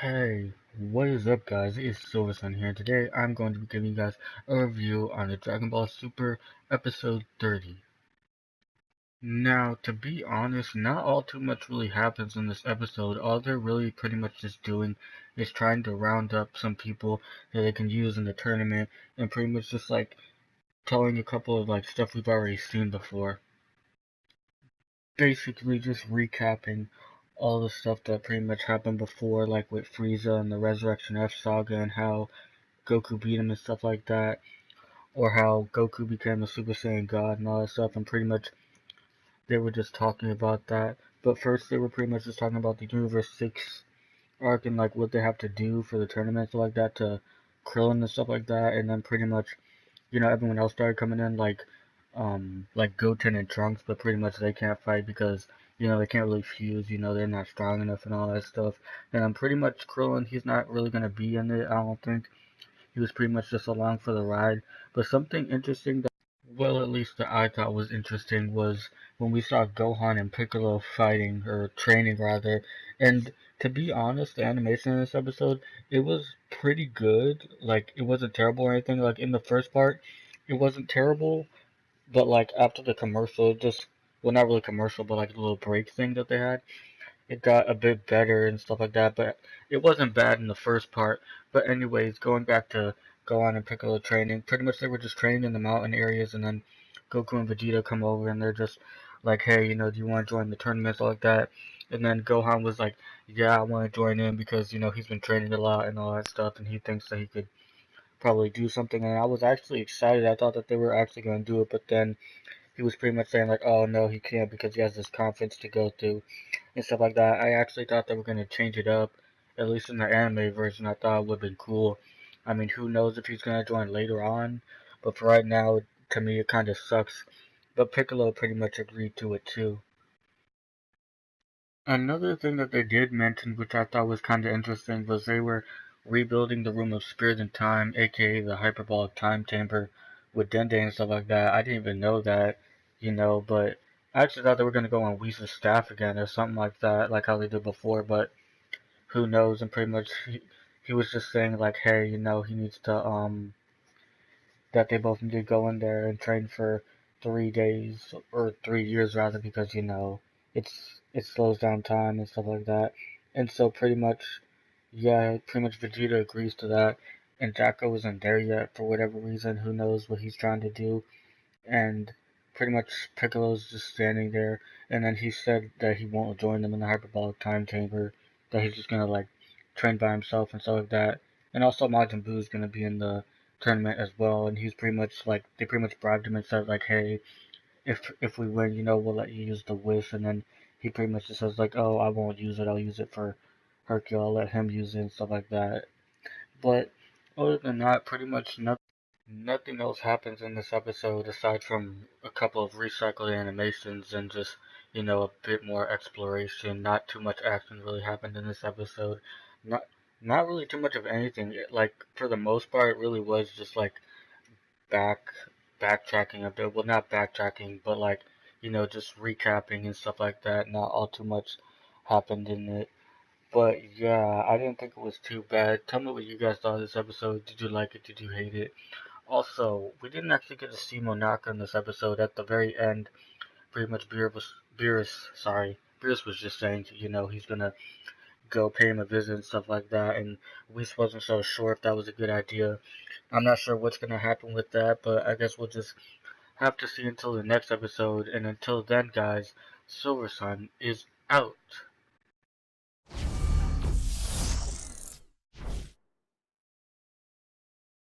Hey, what is up guys? It's Silversun here. Today I'm going to be giving you guys a review on the Dragon Ball Super episode 30. Now, to be honest, not all too much really happens in this episode. All they're really pretty much just doing is trying to round up some people that they can use in the tournament and pretty much just like telling a couple of like stuff we've already seen before. Basically just recapping all the stuff that pretty much happened before, like with Frieza and the Resurrection F saga and how Goku beat him and stuff like that, or how Goku became a Super Saiyan God and all that stuff, and pretty much they were just talking about that. But first they were pretty much just talking about the Universe 6 arc and like what they have to do for the tournament, stuff like that, to Krillin and stuff like that, and then pretty much, everyone else started coming in, like Goten and Trunks, but pretty much they can't fight because, they can't really fuse, they're not strong enough and all that stuff. And I'm pretty much Krillin, he's not really gonna be in it, I don't think. He was pretty much just along for the ride. But something interesting that, well, at least that I thought was interesting was when we saw Gohan and Piccolo fighting, or training rather. And to be honest, the animation in this episode, it was pretty good. Like, it wasn't terrible or anything. Like, in the first part, it wasn't terrible. But, like, after the commercial, it just, well, not really commercial, but like a little break thing that they had, it got a bit better and stuff like that, but it wasn't bad in the first part. But anyways, going back to Gohan and Piccolo training, pretty much they were just training in the mountain areas, and then Goku and Vegeta come over, and they're just like, hey, do you want to join the tournament, stuff like that. And then Gohan was like, yeah, I want to join in because, he's been training a lot and all that stuff, and he thinks that he could probably do something. And I was actually excited. I thought that they were actually going to do it, but then he was pretty much saying like, oh no, he can't because he has this conference to go to and stuff like that. I actually thought they were going to change it up, at least in the anime version. I thought it would have been cool. I mean, who knows if he's going to join later on, but for right now, to me, it kind of sucks. But Piccolo pretty much agreed to it too. Another thing that they did mention, which I thought was kind of interesting, was they were rebuilding the Room of Spirit and Time, aka the Hyperbolic Time Chamber, with Dende and stuff like that. I didn't even know that, but I actually thought they were going to go on Whis' staff again or something like that, like how they did before, but who knows. And pretty much he was just saying like, hey, he needs to that they both need to go in there and train for 3 days or 3 years rather, because it slows down time and stuff like that. And so pretty much, yeah, pretty much Vegeta agrees to that, and Jacko isn't there yet for whatever reason. Who knows what he's trying to do? And pretty much Piccolo's just standing there, and then he said that he won't join them in the hyperbolic time chamber, that he's just gonna like train by himself and stuff like that. And also Majin Buu's gonna be in the tournament as well, and he's pretty much like, they pretty much bribed him and said like, hey, if we win, we'll let you use the wish. And then he pretty much just says like, oh, I won't use it, I'll use it for Hercule, I'll let him use it and stuff like that. But other than that, pretty much nothing else happens in this episode aside from a couple of recycled animations and just, a bit more exploration. Not too much action really happened in this episode. Not not really too much of anything. Like, for the most part, it really was just like back backtracking a bit. Well, not backtracking, but like, just recapping and stuff like that. Not all too much happened in it. But yeah, I didn't think it was too bad. Tell me what you guys thought of this episode. Did you like it? Did you hate it? Also, we didn't actually get to see Monaka in this episode. At the very end, pretty much Beerus was just saying, he's gonna go pay him a visit and stuff like that, and Whis wasn't so sure if that was a good idea. I'm not sure what's gonna happen with that, but I guess we'll just have to see until the next episode, and until then, guys, Silver Sun is out.